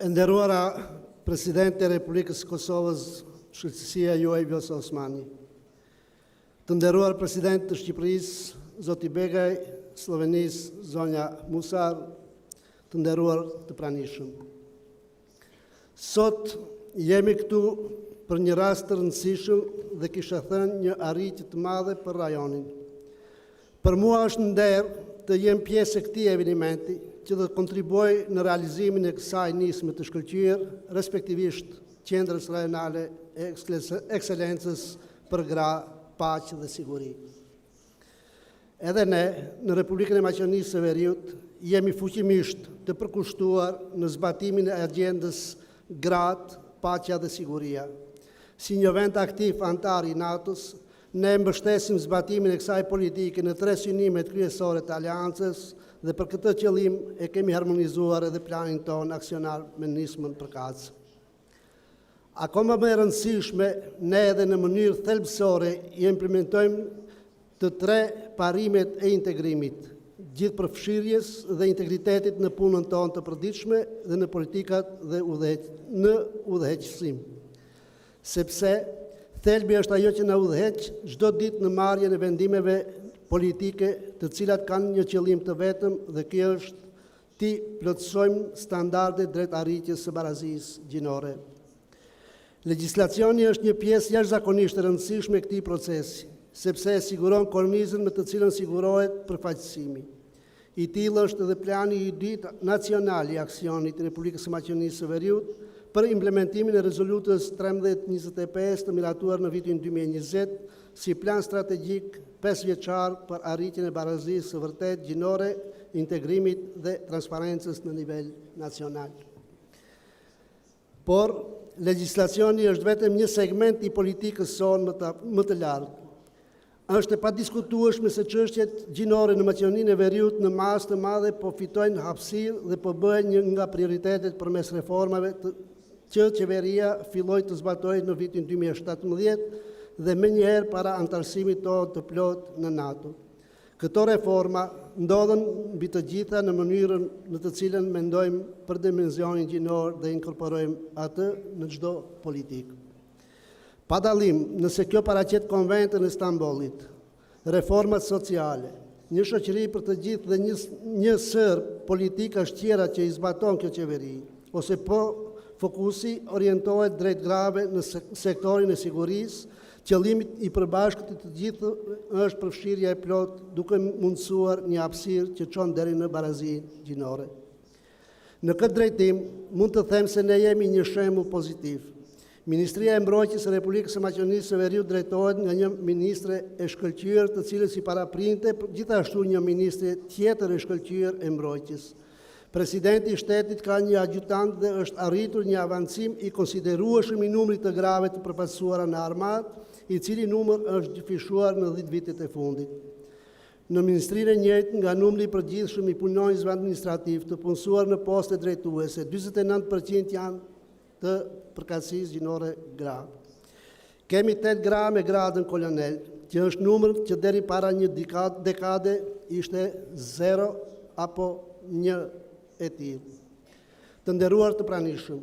Nderuara Presidente e Republikës së Kosovës, Shëqësia juaj Vjosa Osmani. Të nderuar President të Shqipërisë, Zoti Begaj, Slovenisë, Zonja Musar, të nderuar të pranishëm. Sot jemi këtu për një rast të rëndësishëm dhe kisha thënë një arritje të madhe për rajonin. Për mua është nder të jem pjesë e këtij evenimenti që do të kontribuoj në realizimin e kësaj nisme të shkëlqyer, respektivisht qendrës rajonale e ekselencës për gra, paqe dhe siguri. Edhe ne, në Republikën e Maqedonisë së Veriut, jemi fuqimisht të përkushtuar në zbatimin e agjendës gratë, paqja dhe siguria. Si një vend aktiv antar i NATO-s, ne mbështesim zbatimin e kësaj politike në 3 synimet kryesore të aleancës dhe për këtë qëllim e kemi harmonizuar edhe planin ton aksionar me nismën përkatës. Akoma më e rëndësishme, ne edhe në mënyrë thelbësore i implementojmë të 3 parimet e integrimit, gjithë përfshirjes dhe integritetit në punën tonë të përditshme dhe në politikat dhe në udhëheqësim. Sepse thelbi është ajo që na udhëheq çdo ditë në marrjen e vendimeve politike, të cilat kanë një qëllim të vetëm dhe ky është ti plotësojmë standardet drejt arritjes së barazisë gjinore. Legjislacioni është një pjesë jashtëzakonisht e rëndësishme e këtij procesi, sepse e siguron kornizën me të cilën sigurohet përfaqësimi. I tillë është edhe plani i dytë nacional i aksionit të Republikës së Maqedonisë së Veriut për implementimin e rezolutës 1325 të miratuar në vitin 2020 si plan strategjik 5 vjeçar për arritjen e barazisë së vërtet gjinore, integrimit dhe transparencës në nivel nacional. Por, legjislacioni është vetëm një segment i politikës sonë më të lartë. Është e padiskutueshme se çështjet gjinore në Maqedoninë e Veriut në masë të madhe po fitojnë hapësirë dhe po bëhen një nga prioritetet përmes reformave që qeveria filloi të zbatojë në vitin 2017 dhe menjëherë para antarësimit tonë të plot në NATO. Këto reforma ndodhen mbi të gjitha në mënyrën në të cilën mendojmë për dimensionin gjinor dhe inkorporojmë atë në çdo politikë. Pa dallim, nëse kjo paraqet konventën e Stambollit, reformat sociale, një shoqëri për të gjithë dhe një sër politikash tjera që i zbaton kjo qeveri, ose po fokusi orientohet drejt grave në sektorin e sigurisë, qëllimi i përbashkët të gjithë është përfshirja e plot duke mundësuar një hapësirë që çon deri në barazinë gjinore. Në këtë drejtim, mund të them se ne jemi një shembull pozitiv. Ministria e Mbrojtjes së Republikës së Maqedonisë së Veriut drejtohet nga një ministre e shkëlqyer, të cilës i paraprinte gjithashtu një ministre tjetër e shkëlqyer e mbrojtjes. Presidenti i shtetit ka një adjutant dhe është arritur një avancim i konsiderueshëm i numrit të grave të përfaqësuara në armatë, i cili numër është gjifishuar në 10 vitet e fundit. Në ministrinë e njëjtë, nga numri i përgjithshëm i punonjësve administrativ të punësuar në poste drejtuese, 49% janë të përkatësisë gjinore gra. Kemi 8 gra me gradën kolonel, që është numër që deri para një dekade ishte 0 apo 1 e tillë. Të nderuar të pranishëm,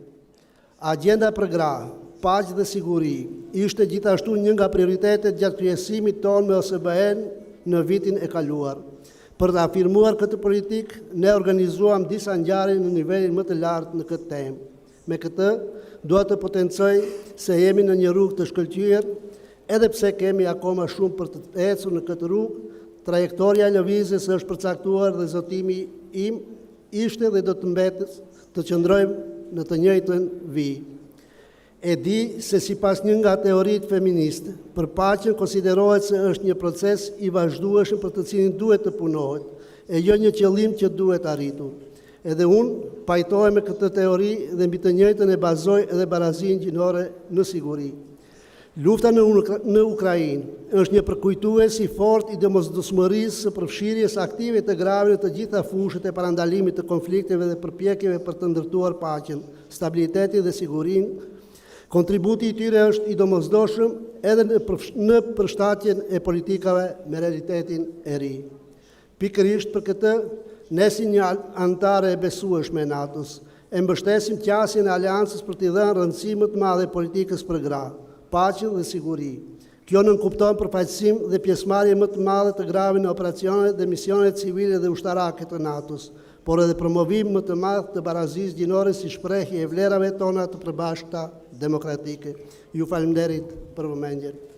agjenda për gra, paqe dhe siguri ishte gjithashtu një nga prioritetet gjatë kryesimit tonë me OSBE-n në vitin e kaluar. Për të afirmuar këtë politikë, ne organizuam disa ngjarje në nivelin më të lartë në këtë temë. Me këtë, dua të potencoj se jemi në një rrugë të shkëlqyer, edhe pse kemi akoma shumë për të ecur në këtë rrugë, trajektoria e lëvizjes është përcaktuar dhe zotimi im ishte dhe do të mbetet të qëndrojmë në të njëjtën vijë. E di se sipas një nga teoritë feministe, përpaqja konsiderohet se është një proces i vazhdueshëm për të cilin duhet të punohet, e jo një qëllim që duhet arritur. Edhe unë pajtohem me këtë teori dhe mbi të njëjtën e bazoj edhe barazinë gjinore në siguri. Lufta në Ukrainë është një përkujtues i fortë i domosdoshmërisë së përfshirjes aktive të grave në të gjitha fushat e parandalimit të konflikteve dhe përpjekjeve për të ndërtuar paqen, stabilitetin dhe sigurinë. Kontributi i tyre është i domosdoshëm edhe në përshtatjen e politikave me realitetin e ri. Pikërisht për këtë, ne si një antare e besueshme e NATO-s, e mbështesim qasjen e aleancës për t'i dhënë rëndësi më të madhe politikës për gra, paqen dhe siguri. Kjo nënkupton përfaqësim dhe pjesëmarrje më të madhe të grave në operacionet dhe misionet civile dhe ushtarake të NATO-s, por edhe promovim më të madh të barazisë gjinore si shprehje e vlerave tona të përbashkëta demokratike. Ju falenderit për vëmendjen.